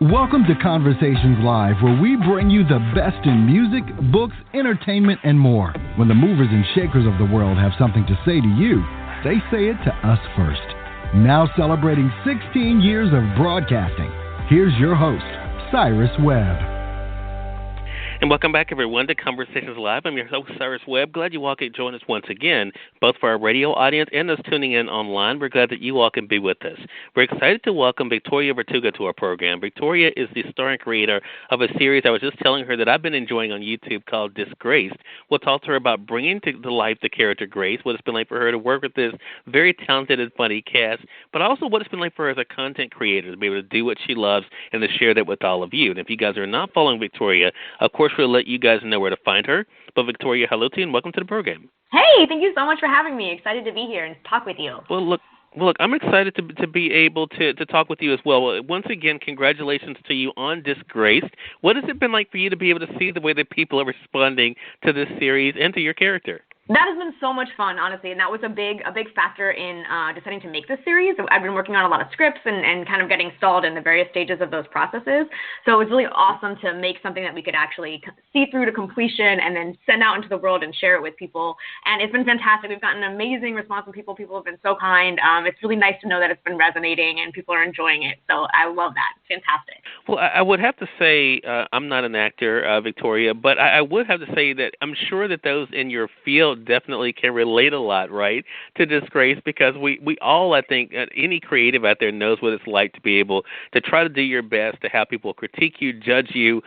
Welcome to Conversations Live, where we bring you the best in music, books, entertainment, and more. When the movers and shakers of the world have something to say to you, they say it to us first. Now celebrating 16 years of broadcasting, here's your host, Cyrus Webb. And welcome back, everyone, to Conversations Live. I'm your host, Cyrus Webb. Glad you all could join us once again, both for our radio audience and those tuning in online. We're glad that you all can be with us. We're excited to welcome Victoria Vertuga to our program. Victoria is the star and creator of a series I was just telling her that I've been enjoying on YouTube called Disgraced. We'll talk to her about bringing to life the character Grace, what it's been like for her to work with this very talented and funny cast, but also what it's been like for her as a content creator to be able to do what she loves and to share that with all of you. And if you guys are not following Victoria, of course, we'll let you guys know where to find her. But Victoria, hello to you and welcome to the program. Hey, thank you so much for having me. Excited to be here and talk with you. Well, look, I'm excited to be able to talk with you as well. Once again, congratulations to you on Disgraced. What has it been like for you to be able to see the way that people are responding to this series and to your character? That has been so much fun, honestly, and that was a big factor in deciding to make this series. I've been working on a lot of scripts and kind of getting stalled in the various stages of those processes. So it was really awesome to make something that we could actually see through to completion and then send out into the world and share it with people. And it's been fantastic. We've gotten an amazing response from people. People have been so kind. It's really nice to know that it's been resonating and people are enjoying it. So I love that. It's fantastic. Well, I would have to say I'm not an actor, Victoria, but I would have to say that I'm sure that those in your field definitely can relate a lot, right, to Disgrace, because we all, I think, any creative out there knows what it's like to be able to try to do your best, to have people critique you, judge you,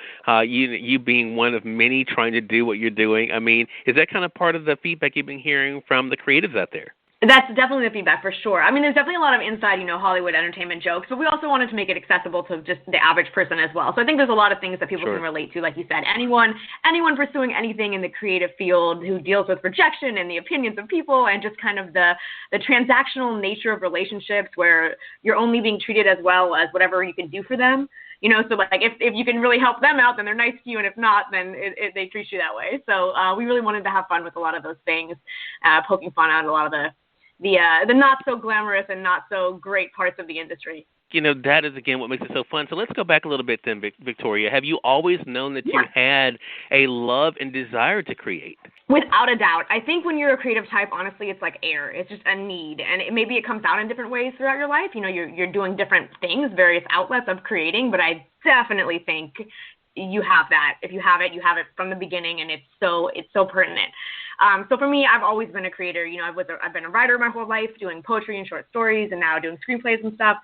you being one of many trying to do what you're doing. I mean, is that kind of part of the feedback you've been hearing from the creatives out there? That's definitely the feedback for sure. I mean, there's definitely a lot of inside, Hollywood entertainment jokes, but we also wanted to make it accessible to just the average person as well. So I think there's a lot of things that people can relate to, like you said. Anyone pursuing anything in the creative field who deals with rejection and the opinions of people and just kind of the transactional nature of relationships where you're only being treated as well as whatever you can do for them. So like if you can really help them out, then they're nice to you, and if not, then they treat you that way. So we really wanted to have fun with a lot of those things, poking fun at a lot of the not so glamorous and not so great parts of the industry. That is, again, what makes it so fun. So let's go back a little bit then, Victoria. Have you always known that you had a love and desire to create? Without a doubt. I think when you're a creative type, honestly, it's like air. It's just a need. And maybe it comes out in different ways throughout your life. You're doing different things, various outlets of creating, but I definitely think you have that. If you have it from the beginning, and it's so pertinent. So for me, I've always been a creator. I've been a writer my whole life, doing poetry and short stories, and now doing screenplays and stuff.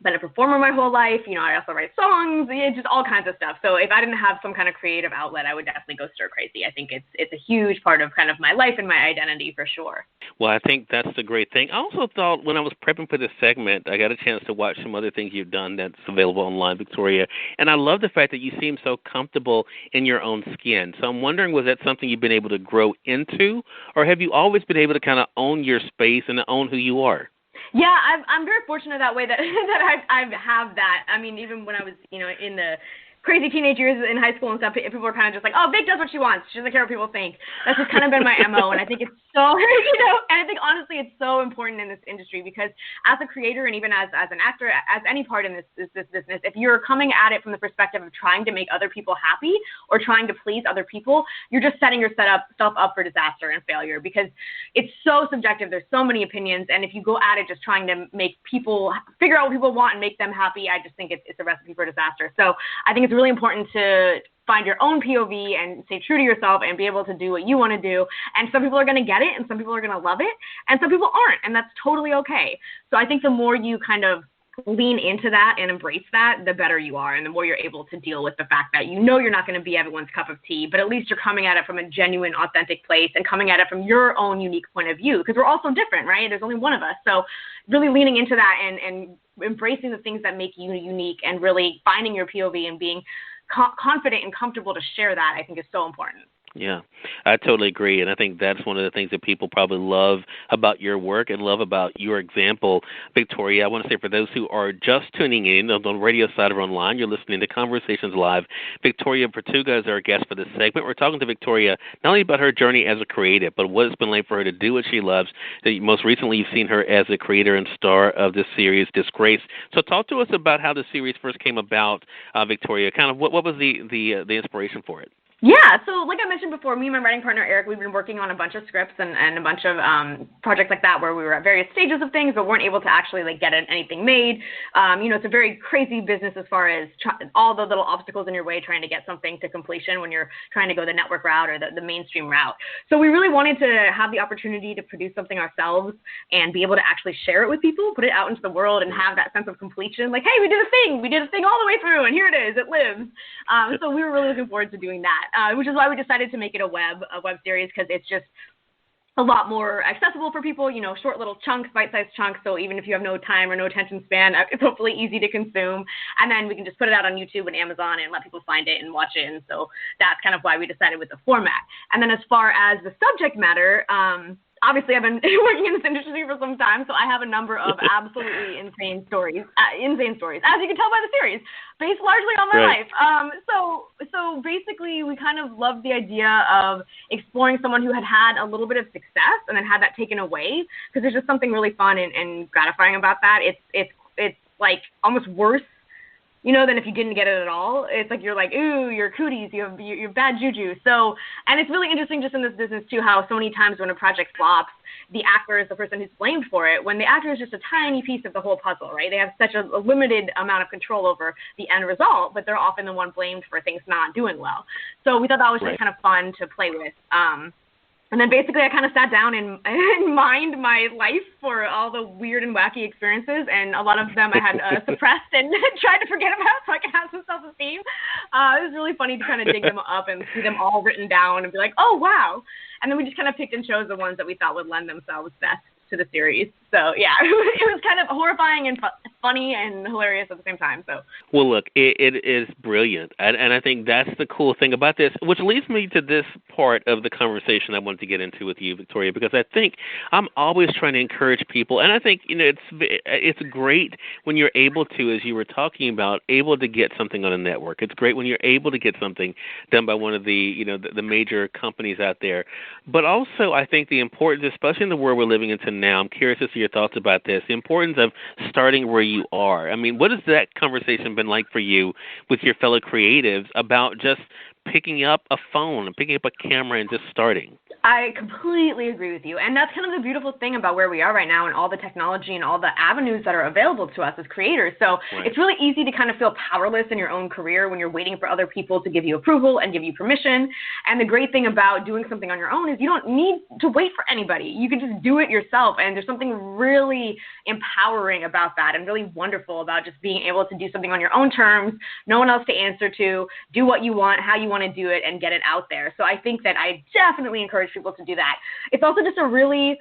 Been a performer my whole life. I also write songs, just all kinds of stuff. So if I didn't have some kind of creative outlet, I would definitely go stir crazy. I think it's a huge part of kind of my life and my identity for sure. Well, I think that's the great thing. I also thought when I was prepping for this segment, I got a chance to watch some other things you've done that's available online, Victoria, and I love the fact that you seem so comfortable in your own skin. So I'm wondering, was that something you've been able to grow into, or have you always been able to kind of own your space and own who you are? Yeah, I'm very fortunate that way that I have that. I mean, even when I was, in the crazy teenage years in high school and stuff, people were kind of just like, oh, Vic does what she wants. She doesn't care what people think. That's just kind of been my MO, and I think it's so, and I think honestly it's so important in this industry because as a creator and even as an actor, as any part in this business, if you're coming at it from the perspective of trying to make other people happy or trying to please other people, you're just setting yourself up for disaster and failure because it's so subjective. There's so many opinions, and if you go at it just trying to make people figure out what people want and make them happy, I just think it's a recipe for disaster. So I think it's really important to find your own POV and stay true to yourself and be able to do what you want to do. And some people are going to get it and some people are going to love it and some people aren't, and that's totally okay. So I think the more you kind of lean into that and embrace that, the better you are and the more you're able to deal with the fact that you're not going to be everyone's cup of tea, but at least you're coming at it from a genuine, authentic place and coming at it from your own unique point of view because we're all so different, right? There's only one of us. So really leaning into that and embracing the things that make you unique and really finding your POV and being confident and comfortable to share that, I think is so important. Yeah, I totally agree. And I think that's one of the things that people probably love about your work and love about your example. Victoria, I want to say for those who are just tuning in on the radio side or online, you're listening to Conversations Live. Victoria Vertuga is our guest for this segment. We're talking to Victoria not only about her journey as a creative, but what it's been like for her to do what she loves. Most recently, you've seen her as a creator and star of this series, Disgrace. So talk to us about how the series first came about, Victoria. Kind of what was the inspiration for it? Yeah, so like I mentioned before, me and my writing partner, Eric, we've been working on a bunch of scripts and a bunch of projects like that where we were at various stages of things but weren't able to actually like get anything made. It's a very crazy business as far as all the little obstacles in your way trying to get something to completion when you're trying to go the network route or the mainstream route. So we really wanted to have the opportunity to produce something ourselves and be able to actually share it with people, put it out into the world and have that sense of completion. Like, hey, we did a thing all the way through and here it is, it lives. So we were really looking forward to doing that. Which is why we decided to make it a web series, because it's just a lot more accessible for people, short little chunks, bite-sized chunks, so even if you have no time or no attention span, it's hopefully easy to consume, and then we can just put it out on YouTube and Amazon and let people find it and watch it, and so that's kind of why we decided with the format. And then as far as the subject matter, obviously, I've been working in this industry for some time, so I have a number of absolutely insane stories, as you can tell by the series, based largely on my life. So basically, we kind of loved the idea of exploring someone who had a little bit of success and then had that taken away, because there's just something really fun and gratifying about that. It's like almost worse, than if you didn't get it at all. It's like you're like, ooh, you're cooties, you're bad juju. So, and it's really interesting just in this business too, how so many times when a project flops, the actor is the person who's blamed for it, when the actor is just a tiny piece of the whole puzzle, right? They have such a limited amount of control over the end result, but they're often the one blamed for things not doing well. So we thought that was just kind of fun to play with. And then basically I kind of sat down and mined my life for all the weird and wacky experiences, and a lot of them I had suppressed and tried to forget about so I could have some self-esteem. It was really funny to kind of dig them up and see them all written down and be like, oh, wow. And then we just kind of picked and chose the ones that we thought would lend themselves best to the series. So, yeah, it was kind of horrifying and funny and hilarious at the same time. So, well, look, it is brilliant. And I think that's the cool thing about this, which leads me to this part of the conversation I wanted to get into with you, Victoria, because I think I'm always trying to encourage people. And I think, it's great when you're able to, as you were talking about, able to get something on a network. It's great when you're able to get something done by one of the, the major companies out there. But also, I think the importance, especially in the world we're living into now, I'm curious to see your thoughts about this, the importance of starting where you are. I mean, what has that conversation been like for you with your fellow creatives about just picking up a phone and picking up a camera and just starting? I completely agree with you. And that's kind of the beautiful thing about where we are right now and all the technology and all the avenues that are available to us as creators. So It's really easy to kind of feel powerless in your own career when you're waiting for other people to give you approval and give you permission. And the great thing about doing something on your own is you don't need to wait for anybody. You can just do it yourself. And there's something really empowering about that and really wonderful about just being able to do something on your own terms, no one else to answer to, do what you want, how you want to do it, and get it out there. So I think that I definitely encourage people to do that. It's also just a really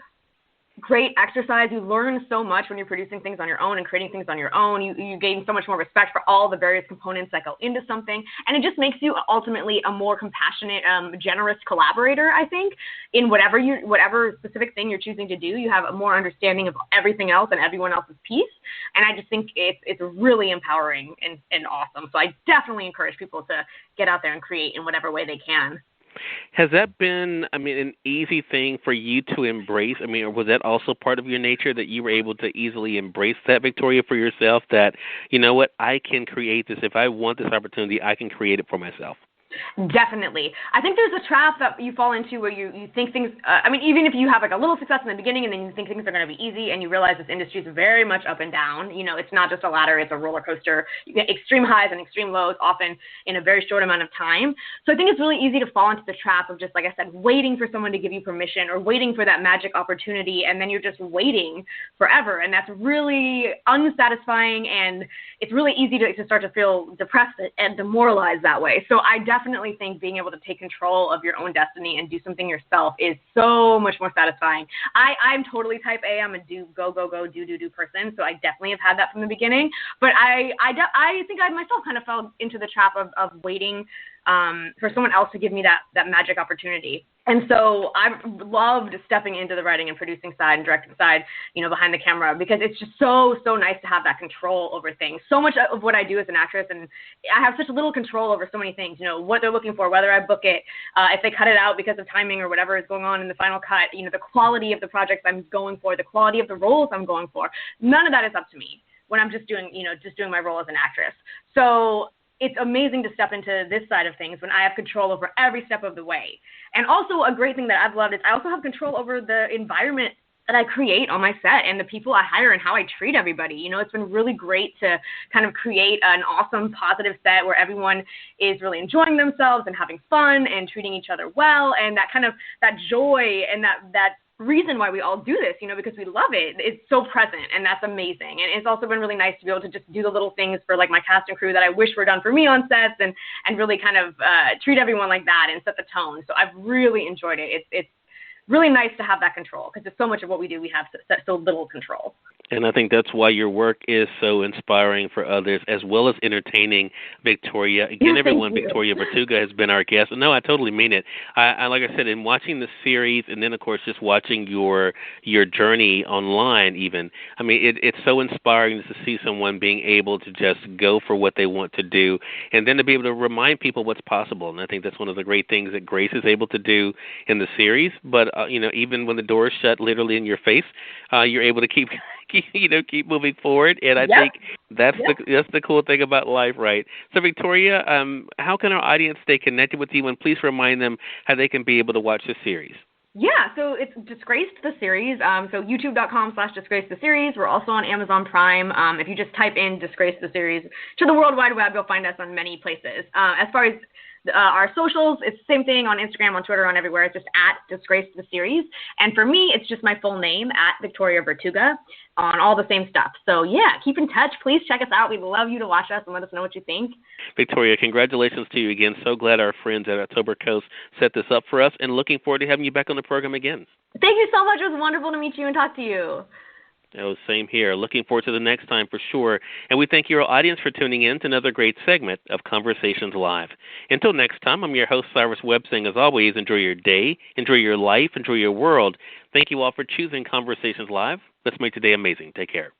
great exercise. You learn so much when you're producing things on your own and creating things on your own. You gain so much more respect for all the various components that go into something, and it just makes you ultimately a more compassionate, generous collaborator, I think, in whatever specific thing you're choosing to do. You have a more understanding of everything else and everyone else's piece, and I just think it's really empowering and awesome. So I definitely encourage people to get out there and create in whatever way they can. Has that been, an easy thing for you to embrace? Or was that also part of your nature that you were able to easily embrace that, Victoria, for yourself, that, I can create this. If I want this opportunity, I can create it for myself? Definitely. I think there's a trap that you fall into where you think things, even if you have like a little success in the beginning and then you think things are going to be easy and you realize this industry is very much up and down. It's not just a ladder, it's a roller coaster. You get extreme highs and extreme lows often in a very short amount of time. So I think it's really easy to fall into the trap of just, like I said, waiting for someone to give you permission or waiting for that magic opportunity, and then you're just waiting forever. And that's really unsatisfying, and it's really easy to start to feel depressed and demoralized that way. So I definitely think being able to take control of your own destiny and do something yourself is so much more satisfying. I'm totally type A. I'm a do person. So I definitely have had that from the beginning. But I think I myself kind of fell into the trap of waiting for someone else to give me that magic opportunity. And so I've loved stepping into the writing and producing side and directing side, behind the camera, because it's just so nice to have that control over things. So much of what I do as an actress, and I have such little control over so many things, what they're looking for, whether I book it, if they cut it out because of timing or whatever is going on in the final cut, the quality of the projects I'm going for, the quality of the roles I'm going for. None of that is up to me when I'm just doing my role as an actress. So it's amazing to step into this side of things when I have control over every step of the way. And also a great thing that I've loved is I also have control over the environment that I create on my set and the people I hire and how I treat everybody. It's been really great to kind of create an awesome, positive set where everyone is really enjoying themselves and having fun and treating each other well, and that joy and that reason why we all do this, because we love it. It's so present, and that's amazing. And it's also been really nice to be able to just do the little things for like my cast and crew that I wish were done for me on sets, and really kind of treat everyone like that and set the tone. So I've really enjoyed it. It's really nice to have that control, because it's so much of what we do, we have so little control. And I think that's why your work is so inspiring for others, as well as entertaining. Victoria, again, everyone, Victoria Vertuga has been our guest. No, I totally mean it. I like I said, in watching the series, and then of course just watching your journey online, even. I mean, it's so inspiring to see someone being able to just go for what they want to do, and then to be able to remind people what's possible. And I think that's one of the great things that Grace is able to do in the series. But even when the door is shut, literally in your face, you're able to keep moving forward, and I think that's the cool thing about life, right? So, Victoria, how can our audience stay connected with you, and please remind them how they can be able to watch the series? Yeah, so it's Disgraced the series. So youtube.com/Disgraced the series. We're also on Amazon Prime. If you just type in Disgraced the series to the World Wide Web, you'll find us on many places. As far as our socials, it's the same thing on Instagram, on Twitter, on everywhere. It's just @Disgraced the series. And for me, it's just my full name, @Victoria Vertuga, on all the same stuff. So yeah, keep in touch. Please check us out. We'd love you to watch us and let us know what you think. Victoria, congratulations to you again. So glad our friends at October Coast set this up for us, and looking forward to having you back on the program again. Thank you so much. It was wonderful to meet you and talk to you. Oh, same here. Looking forward to the next time for sure. And we thank your audience for tuning in to another great segment of Conversations Live. Until next time, I'm your host, Cyrus Webb, saying as always, enjoy your day, enjoy your life, enjoy your world. Thank you all for choosing Conversations Live. Let's make today amazing. Take care.